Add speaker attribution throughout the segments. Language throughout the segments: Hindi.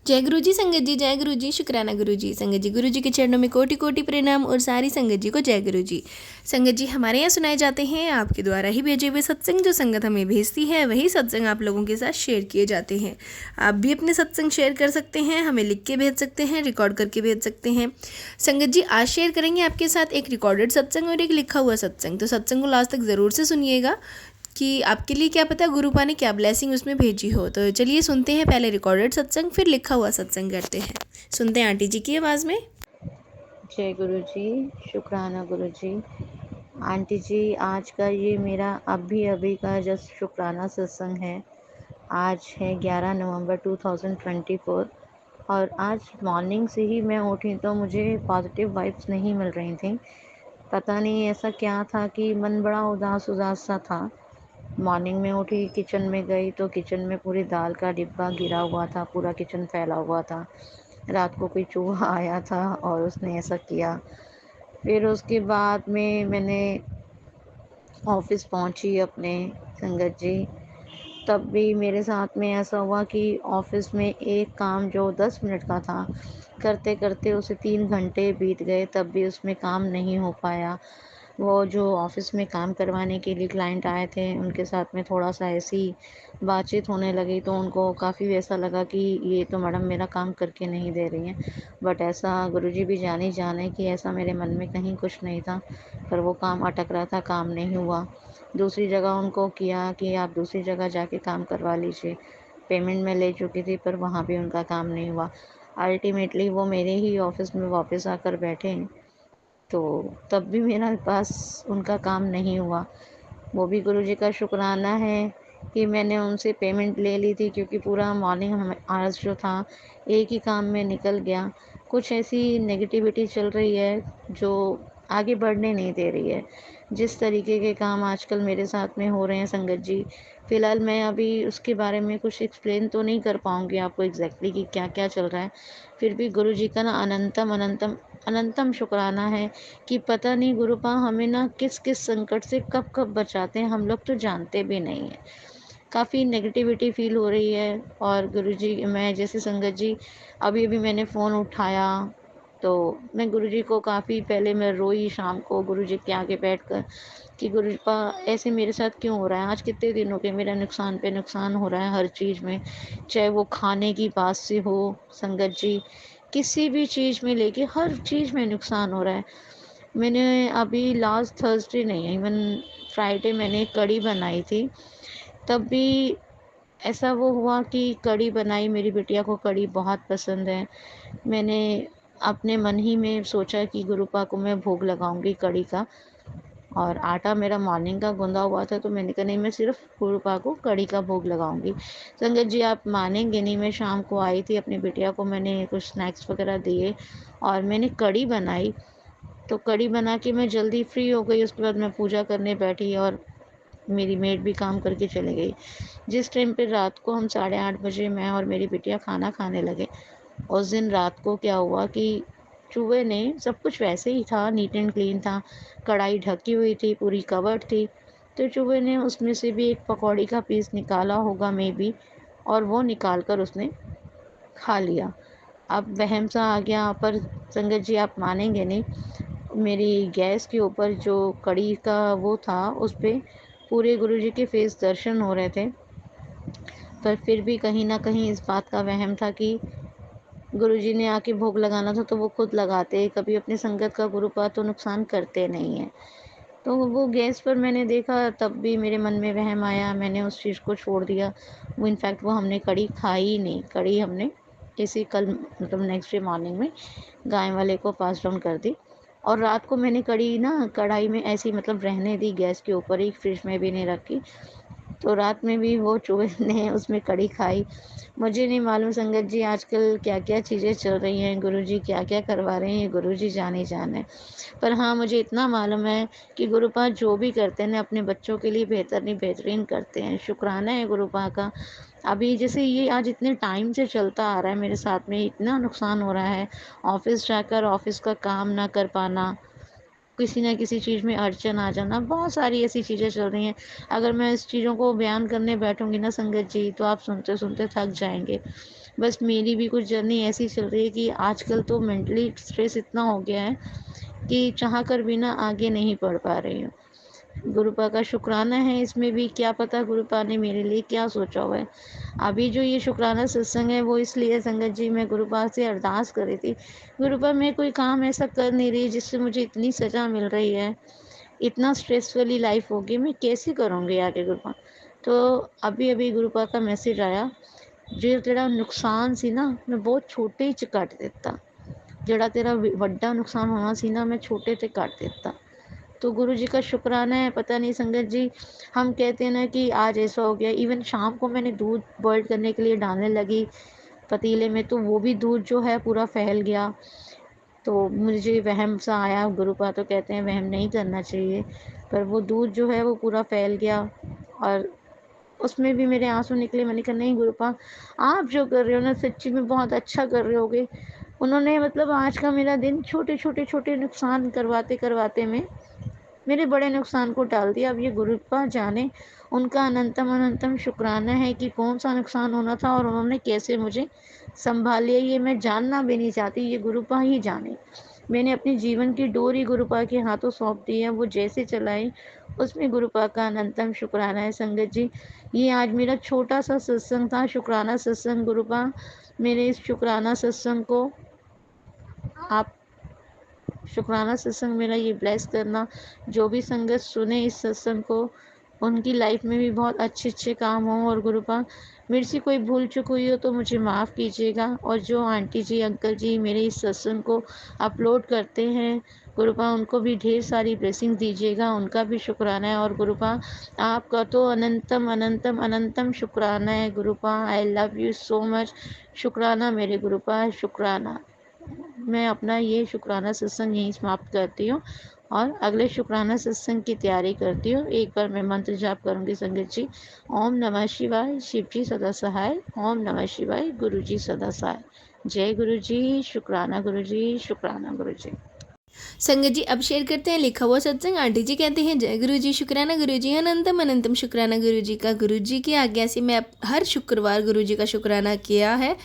Speaker 1: जय गुरु जी संगत जी, जय गुरु जी, शुक्राना गुरु जी। संगत जी, गुरु जी के चरणों में कोटि कोटि प्रणाम और सारी संगत जी को जय गुरु जी। संगत जी, हमारे यहाँ सुनाए जाते हैं आपके द्वारा ही भेजे हुए सत्संग। जो संगत हमें भेजती है वही सत्संग आप लोगों के साथ शेयर किए जाते हैं। आप भी अपने सत्संग शेयर कर सकते हैं, हमें लिख के भेज सकते हैं, रिकॉर्ड करके भेज सकते हैं। संगत जी, आज शेयर करेंगे आपके साथ एक रिकॉर्डेड सत्संग और एक लिखा हुआ सत्संग। तो सत्संग को लास्ट तक ज़रूर से सुनिएगा कि आपके लिए क्या पता गुरुपा ने क्या ब्लेसिंग उसमें भेजी हो। तो चलिए सुनते हैं पहले रिकॉर्डेड सत्संग, फिर लिखा हुआ सत्संग करते हैं। सुनते हैं आंटी जी की आवाज़ में।
Speaker 2: जय गुरु जी, शुक्राना गुरु जी। आंटी जी, आज का ये मेरा अभी का जस्ट शुक्राना सत्संग है। आज है 11 नवंबर 2024 और आज मॉर्निंग से ही मैं उठी तो मुझे पॉजिटिव वाइब्स नहीं मिल रही थी। पता नहीं ऐसा क्या था कि मन बड़ा उदास उदास सा था। मॉर्निंग में उठी, किचन में गई तो किचन में पूरी दाल का डिब्बा गिरा हुआ था, पूरा किचन फैला हुआ था। रात को कोई चूहा आया था और उसने ऐसा किया। फिर उसके बाद में मैंने ऑफिस पहुंची अपने, संगत जी, तब भी मेरे साथ में ऐसा हुआ कि ऑफिस में एक काम जो 10 मिनट का था, करते करते उसे 3 घंटे बीत गए, तब भी उसमें काम नहीं हो पाया। वो जो ऑफिस में काम करवाने के लिए क्लाइंट आए थे, उनके साथ में थोड़ा सा ऐसी बातचीत होने लगी तो उनको काफ़ी ऐसा लगा कि ये तो मैडम मेरा काम करके नहीं दे रही हैं। बट ऐसा गुरुजी भी जाने कि ऐसा मेरे मन में कहीं कुछ नहीं था, पर वो काम अटक रहा था, काम नहीं हुआ। दूसरी जगह उनको किया कि आप दूसरी जगह जाके काम करवा लीजिए। पेमेंट मैं ले चुकी थी पर वहाँ भी उनका काम नहीं हुआ। अल्टीमेटली वो मेरे ही ऑफिस में वापस आकर बैठे, तो तब भी मेरे पास उनका काम नहीं हुआ। वो भी गुरुजी का शुक्राना है कि मैंने उनसे पेमेंट ले ली थी, क्योंकि पूरा मॉर्निंग आवर्स जो था एक ही काम में निकल गया। कुछ ऐसी नेगेटिविटी चल रही है जो आगे बढ़ने नहीं दे रही है। जिस तरीके के काम आजकल मेरे साथ में हो रहे हैं संगत जी, फ़िलहाल मैं अभी उसके बारे में कुछ एक्सप्लेन तो नहीं कर पाऊँगी आपको एग्जैक्टली कि क्या क्या चल रहा है। फिर भी गुरुजी का ना अनंतम अनंतम अनंतम शुक्राना है कि पता नहीं गुरुपा हमें ना किस किस संकट से कब कब बचाते हैं, हम लोग तो जानते भी नहीं हैं। काफ़ी नेगेटिविटी फील हो रही है। और गुरुजी, मैं जैसे संगत जी, अभी अभी मैंने फ़ोन उठाया तो मैं गुरुजी को काफ़ी पहले मैं रोई शाम को गुरुजी के आगे बैठकर कि गुरुपा ऐसे मेरे साथ क्यों हो रहा है। आज कितने दिन हो गए मेरा नुकसान पे नुकसान हो रहा है हर चीज़ में, चाहे वो खाने की बात से हो संगत जी, किसी भी चीज़ में लेके हर चीज़ में नुकसान हो रहा है। मैंने अभी लास्ट थर्सडे नहीं, इवन फ्राइडे मैंने कढ़ी बनाई थी, तब भी ऐसा वो हुआ कि कढ़ी बनाई, मेरी बिटिया को कढ़ी बहुत पसंद है। मैंने अपने मन ही में सोचा कि गुरुपा को मैं भोग लगाऊंगी कढ़ी का, और आटा मेरा मॉर्निंग का गूंदा हुआ था तो मैंने कहा नहीं, मैं सिर्फ गुरुपा को कढ़ी का भोग लगाऊंगी। संगत जी, आप मानेंगे नहीं, मैं शाम को आई थी, अपनी बिटिया को मैंने कुछ स्नैक्स वगैरह दिए और मैंने कढ़ी बनाई। तो कढ़ी बना के मैं जल्दी फ्री हो गई, उसके बाद मैं पूजा करने बैठी और मेरी मेड भी काम करके चली गई। जिस टाइम पे रात को हम 8:30 बजे मैं और मेरी बिटिया खाना खाने लगे, उस दिन रात को क्या हुआ कि चूहे ने, सब कुछ वैसे ही था, नीट एंड क्लीन था, कढ़ाई ढकी हुई थी, पूरी कवर्ड थी, तो चूहे ने उसमें से भी एक पकौड़ी का पीस निकाला होगा मे बी, और वो निकाल कर उसने खा लिया। अब वहम सा आ गया। पर संगत जी, आप मानेंगे नहीं, मेरी गैस के ऊपर जो कढ़ी का वो था, उस पे पूरे गुरुजी के फेस दर्शन हो रहे थे। पर फिर भी कहीं ना कहीं इस बात का वहम था कि गुरुजी ने आके भोग लगाना था तो वो खुद लगाते, कभी अपनी संगत का गुरुपाद तो नुकसान करते नहीं है। तो वो गैस पर मैंने देखा, तब भी मेरे मन में वहम आया, मैंने उस चीज़ को छोड़ दिया। वो इनफैक्ट वो हमने कढ़ी खाई ही नहीं, कढ़ी हमने इसी कल मतलब नेक्स्ट डे मॉर्निंग में गाय वाले को पास डाउन कर दी। और रात को मैंने कढ़ी ना कढ़ाई में ऐसी मतलब रहने दी, गैस के ऊपर ही, फ्रिज में भी नहीं रखी। तो रात में भी वो चूहे ने उसमें कढ़ी खाई। मुझे नहीं मालूम संगत जी आजकल क्या क्या चीज़ें चल रही हैं, गुरुजी क्या क्या करवा रहे हैं, गुरुजी जाने जाने। पर हाँ, मुझे इतना मालूम है कि गुरुपा जो भी करते हैं ना अपने बच्चों के लिए बेहतर नहीं बेहतरीन करते हैं। शुक्राना है गुरुपा का। अभी जैसे ये आज इतने टाइम से चलता आ रहा है, मेरे साथ में इतना नुकसान हो रहा है, ऑफिस जाकर ऑफिस का काम ना कर पाना, किसी न किसी चीज़ में अड़चन आ जाना, बहुत सारी ऐसी चीज़ें चल रही हैं। अगर मैं इस चीज़ों को बयान करने बैठूंगी ना संगत जी, तो आप सुनते सुनते थक जाएंगे। बस मेरी भी कुछ जर्नी ऐसी चल रही है कि आजकल तो मेंटली स्ट्रेस इतना हो गया है कि चाह कर भी ना आगे नहीं बढ़ पा रही हूँ। गुरुपा का शुक्राना है इसमें भी, क्या पता गुरुपा ने मेरे लिए क्या सोचा हुआ है। अभी जो ये शुक्राना सत्संग है वो इसलिए संगत जी मैं गुरुपा से अरदास कर रही थी, गुरुपा मैं कोई काम ऐसा कर नहीं रही जिससे मुझे इतनी सज़ा मिल रही है, इतना स्ट्रेस वाली लाइफ होगी, मैं कैसे करूँगी आगे गुरुपा। तो अभी अभी गुरुपा का मैसेज आया, जो तेरा नुकसान सी ना मैं बहुत छोटे ही च कट दिता, ਜਿਹੜਾ तेरा ਵੱਡਾ नुकसान होना सी ना मैं छोटे ते कट दिता। तो गुरु जी का शुक्राना है। पता नहीं संगत जी, हम कहते हैं ना कि आज ऐसा हो गया, इवन शाम को मैंने दूध बॉईल करने के लिए डालने लगी पतीले में, तो वो भी दूध जो है पूरा फैल गया। तो मुझे वहम सा आया, गुरुपा तो कहते हैं वहम नहीं करना चाहिए, पर वो दूध जो है वो पूरा फैल गया और उसमें भी मेरे आंसू निकले। मैंने कहा नहीं गुरुपा, आप जो कर रहे हो ना सच्ची में बहुत अच्छा कर रहे होगे। उन्होंने मतलब आज का मेरा दिन छोटे छोटे छोटे नुकसान करवाते करवाते में मेरे बड़े नुकसान को टाल दिया। अब ये गुरुपा जाने, उनका अनंतम अनंतम शुक्राना है कि कौन सा नुकसान होना था और उन्होंने कैसे मुझे संभाल लिया, ये मैं जानना भी नहीं चाहती, ये गुरुपा ही जाने। मैंने अपने जीवन की डोरी गुरुपा के हाथों सौंप दी है, वो जैसे चलाएं उसमें गुरुपा का अनंतम शुक्राना है। संगत जी, ये आज मेरा छोटा सा सत्संग था, शुक्राना सत्संग। गुरुपा मेरे इस शुक्राना सत्संग को आप, शुक्राना सत्संग मेरा ये ब्लेस करना, जो भी संगत सुने इस सत्संग को उनकी लाइफ में भी बहुत अच्छे अच्छे काम हों। और गुरुपा मेरे से कोई भूल चूक हुई हो तो मुझे माफ़ कीजिएगा, और जो आंटी जी अंकल जी मेरे इस सत्संग को अपलोड करते हैं गुरुपा उनको भी ढेर सारी ब्लेसिंग दीजिएगा, उनका भी शुक्राना है। और गुरुपा आपका तो अनंतम अनंतम अनंतम शुक्राना है Gurupa, I love you so much. शुक्राना मेरे गुरुपा, शुक्राना। मैं अपना ये शुक्राना सत्संग यहीं समाप्त करती हूँ और अगले शुक्राना सत्संग की तैयारी करती हूँ। एक बार मैं मंत्र जाप करूँगी संगत जी। ओम नमः शिवाय, शिव जी सदा सहाय। ओम नमः शिवाय, गुरु जी सदा सहाय। जय गुरु जी, शुक्राना गुरु जी, शुक्राना गुरु जी।
Speaker 1: संगत जी अब शेयर करते हैं लिखा हुआ सत्संग। आंटी जी कहते हैं जय गुरु जी, शुक्राना गुरु जी, अनंतम अनंतम शुक्राना गुरु जी का। गुरु जी की आज्ञा से मैं हर शुक्रवार गुरु जी का शुक्राना किया है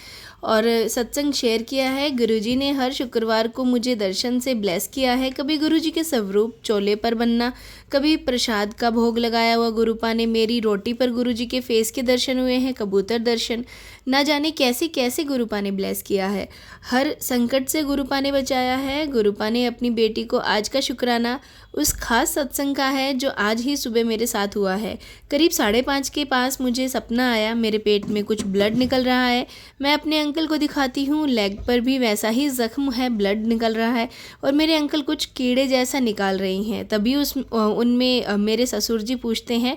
Speaker 1: और सत्संग शेयर किया है। गुरुजी ने हर शुक्रवार को मुझे दर्शन से ब्लेस किया है। कभी गुरुजी के स्वरूप चोले पर बनना, कभी प्रसाद का भोग लगाया हुआ गुरुपा ने, मेरी रोटी पर गुरुजी के फेस के दर्शन हुए हैं, कबूतर दर्शन, ना जाने कैसे कैसे गुरुपा ने ब्लेस किया है। हर संकट से गुरुपा ने बचाया है। गुरुपा ने अपनी बेटी को आज का शुक्राना उस खास सत्संग का है जो आज ही सुबह मेरे साथ हुआ है। करीब 5:30 के पास मुझे सपना आया, मेरे पेट में कुछ ब्लड निकल रहा है। मैं अपने अंकल को दिखाती हूँ, लेग पर भी वैसा ही जख्म है, ब्लड निकल रहा है और मेरे अंकल कुछ कीड़े जैसा निकाल रही हैं। तभी उनमें मेरे ससुर जी पूछते हैं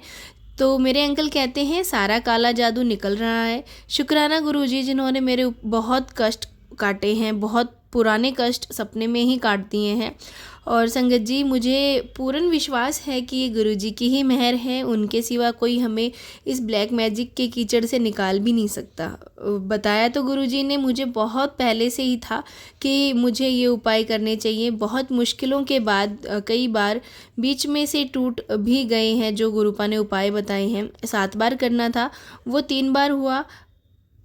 Speaker 1: तो मेरे अंकल कहते हैं सारा काला जादू निकल रहा है। शुक्राना गुरुजी जिन्होंने मेरे बहुत कष्ट काटे हैं, बहुत पुराने कष्ट सपने में ही काट दिए हैं। और संगत जी मुझे पूर्ण विश्वास है कि ये गुरुजी की ही मेहर है, उनके सिवा कोई हमें इस ब्लैक मैजिक के कीचड़ से निकाल भी नहीं सकता। बताया तो गुरुजी ने मुझे बहुत पहले से ही था कि मुझे ये उपाय करने चाहिए। बहुत मुश्किलों के बाद कई बार बीच में से टूट भी गए हैं जो गुरुपा ने उपाय बताए हैं। 7 बार करना था, वो 3 बार हुआ,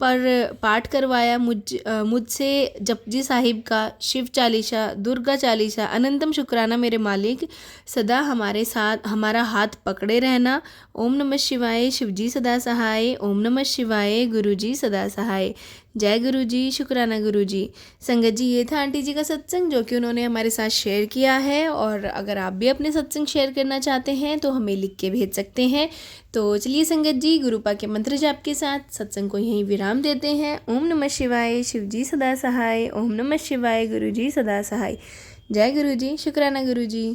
Speaker 1: पर पाठ करवाया मुझसे जपजी साहिब का, शिव चालीसा, दुर्गा चालीसा। अनंतम शुक्राना मेरे मालिक, सदा हमारे साथ हमारा हाथ पकड़े रहना। ओम नमः शिवाय, शिवजी सदा सहाय। ओम नमः शिवाय, गुरुजी सदा सहाय। जय गुरुजी, शुक्राना गुरुजी। संगत जी ये था आंटी जी का सत्संग जो कि उन्होंने हमारे साथ शेयर किया है। और अगर आप भी अपने सत्संग शेयर करना चाहते हैं तो हमें लिख के भेज सकते हैं। तो चलिए संगत जी गुरुपा के मंत्र जाप के साथ सत्संग को यहीं विराम देते हैं। ओम नमः शिवाय, शिवजी सदा सहाय। ओम नमः शिवाय, गुरुजी सदा सहाय। जय गुरुजी, शुक्राना गुरुजी।